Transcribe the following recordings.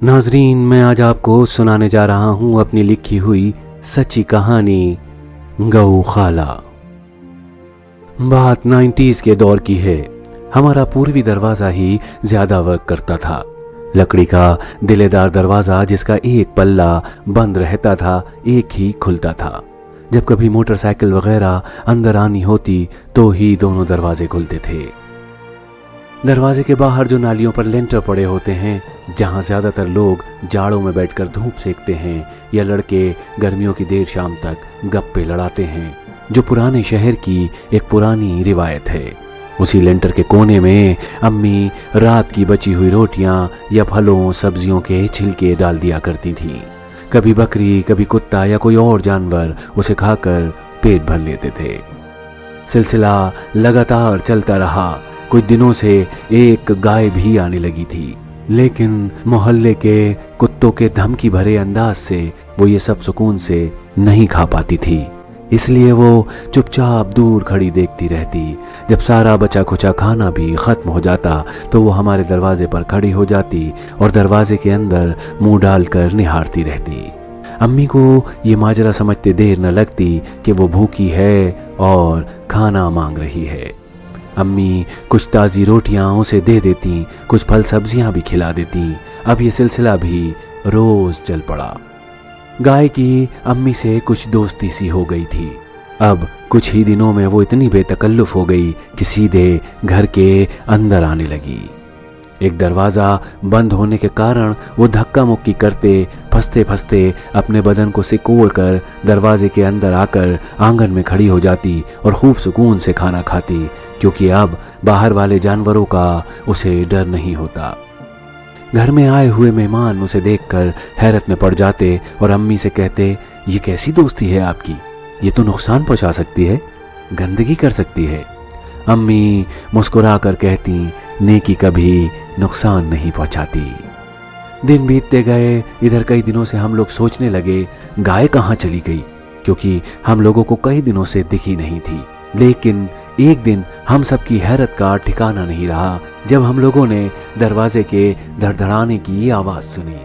नाजरीन, मैं आज आपको सुनाने जा रहा हूं अपनी लिखी हुई सच्ची कहानी गऊ खाला। बात 90s के दौर की है। हमारा पूर्वी दरवाजा ही ज्यादा वर्क करता था। लकड़ी का दिलेदार दरवाजा जिसका एक पल्ला बंद रहता था, एक ही खुलता था। जब कभी मोटरसाइकिल वगैरह अंदर आनी होती तो ही दोनों दरवाजे खुलते थे। दरवाजे के बाहर जो नालियों पर लेंटर पड़े होते हैं, जहां ज्यादातर लोग जाड़ों में बैठकर धूप सेकते हैं या लड़के गर्मियों की देर शाम तक गप्पे लड़ाते हैं, जो पुराने शहर की एक पुरानी रिवायत है। उसी लेंटर के कोने में अम्मी रात की बची हुई रोटियां या फलों सब्जियों के छिलके डाल दिया करती थीं। कभी बकरी, कभी कुत्ता या कोई और जानवर उसे खाकर पेट भर लेते थे। सिलसिला लगातार चलता रहा। कुछ दिनों से एक गाय भी आने लगी थी, लेकिन मोहल्ले के कुत्तों के धमकी भरे अंदाज से वो ये सब सुकून से नहीं खा पाती थी। इसलिए वो चुपचाप दूर खड़ी देखती रहती। जब सारा बचा खुचा खाना भी खत्म हो जाता तो वो हमारे दरवाजे पर खड़ी हो जाती और दरवाजे के अंदर मुंह डालकर निहारती रहती। अम्मी को ये माजरा समझते देर न लगती कि वो भूखी है और खाना मांग रही है। अम्मी कुछ ताज़ी रोटियां उसे दे देती, कुछ फल सब्जियां भी खिला देती। अब ये सिलसिला भी रोज चल पड़ा। गाय की अम्मी से कुछ दोस्ती सी हो गई थी। अब कुछ ही दिनों में वो इतनी बेतकल्लुफ हो गई कि सीधे घर के अंदर आने लगी। एक दरवाज़ा बंद होने के कारण वो धक्का मुक्की करते फंसते फंसते अपने बदन को सिकोड़ कर दरवाजे के अंदर आकर आंगन में खड़ी हो जाती और खूब सुकून से खाना खाती, क्योंकि अब बाहर वाले जानवरों का उसे डर नहीं होता। घर में आए हुए मेहमान उसे देखकर हैरत में पड़ जाते और अम्मी से कहते, ये कैसी दोस्ती है आपकी? ये तो नुकसान पहुंचा सकती है, गंदगी कर सकती है। अम्मी मुस्कुरा कर कहती, नेकी कभी नुकसान नहीं पहुंचाती। दिन बीतते गए। इधर कई दिनों से हम लोग सोचने लगे गाय कहाँ चली गई, क्योंकि हम लोगों को कई दिनों से दिखी नहीं थी। लेकिन एक दिन हम सबकी हैरत का ठिकाना नहीं रहा जब हम लोगों ने दरवाजे के धड़धड़ाने की आवाज सुनी।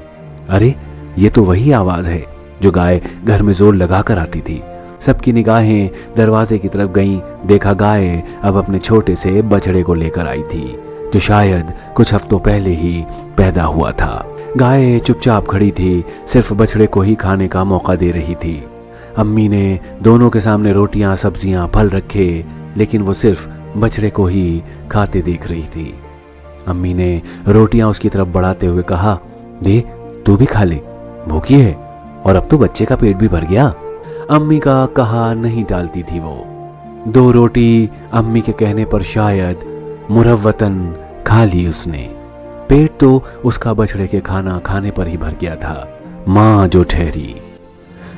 अरे, ये तो वही आवाज है जो गाय घर में जोर लगाकर आती थी। सबकी निगाहें दरवाजे की तरफ गईं। देखा गाय अब अपने छोटे से बछड़े को लेकर आई थी, जो शायद कुछ हफ्तों पहले ही पैदा हुआ था। गाय चुपचाप खड़ी थी, सिर्फ बछड़े को ही खाने का मौका दे रही थी। अम्मी ने दोनों के सामने रोटियां, सब्जियां, फल रखे, लेकिन वो सिर्फ बछड़े को ही खाते देख रही थी। अम्मी ने रोटियां उसकी तरफ बढ़ाते हुए कहा, दे, तू भी खा ले, भूखी है, और अब तो बच्चे का पेट भी भर गया। अम्मी का कहा नहीं टालती थी वो। 2 रोटी अम्मी के कहने पर शायद मुरव्वतन खा ली उसने। पेट तो उसका बछड़े के खाना खाने पर ही भर गया था। माँ जो ठहरी।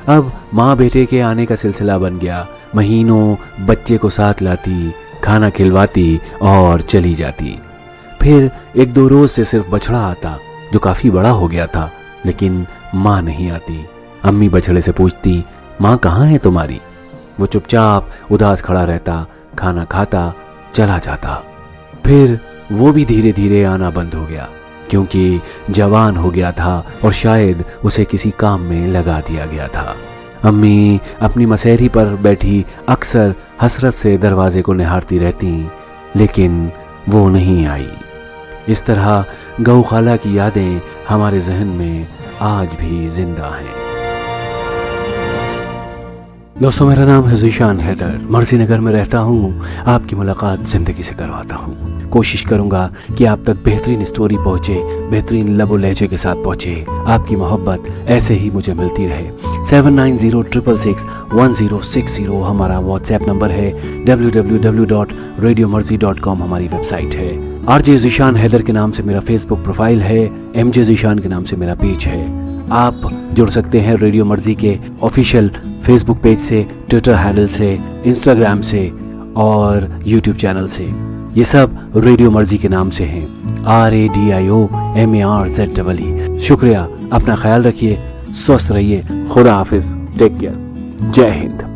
अब माँ बेटे के आने का सिलसिला बन गया। महीनों बच्चे को साथ लाती, खाना खिलवाती और चली जाती। फिर 1-2 रोज से सिर्फ बछड़ा आता, जो काफी बड़ा हो गया था, लेकिन माँ नहीं आती। अम्मी बछड़े से पूछती, माँ कहाँ है तुम्हारी? वो चुपचाप उदास खड़ा रहता, खाना खाता, चला जाता। फिर वो भी धीरे धीरे आना बंद हो गया, क्योंकि जवान हो गया था और शायद उसे किसी काम में लगा दिया गया था। अम्मी अपनी मसहरी पर बैठी अक्सर हसरत से दरवाजे को निहारती रहती, लेकिन वो नहीं आई। इस तरह गऊ खाला की यादें हमारे जहन में आज भी जिंदा हैं। दोस्तों, मेरा नाम है ज़ीशान हैदर। मर्सी नगर में रहता हूँ। आपकी मुलाकात ज़िंदगी से करवाता हूँ। कोशिश करूँगा कि आप तक बेहतरीन स्टोरी पहुँचे, बेहतरीन लबो लहजे के साथ पहुँचे। आपकी मोहब्बत ऐसे ही मुझे मिलती रहे। 7906661060 हमारा व्हाट्सएप नंबर है। www.radiomarzi.com हमारी वेबसाइट है। RJ ज़ीशान हैदर के नाम से मेरा फेसबुक प्रोफाइल है। MJ ज़ीशान के नाम से मेरा पेज है। आप जुड़ सकते हैं रेडियो मर्जी के ऑफिशियल फेसबुक पेज से, ट्विटर हैंडल से, इंस्टाग्राम से और यूट्यूब चैनल से। ये सब रेडियो मर्जी के नाम से हैं। RADIOMARZEE। शुक्रिया। अपना ख्याल रखिए, स्वस्थ रहिए। खुदा हाफिज। Take care. जय हिंद।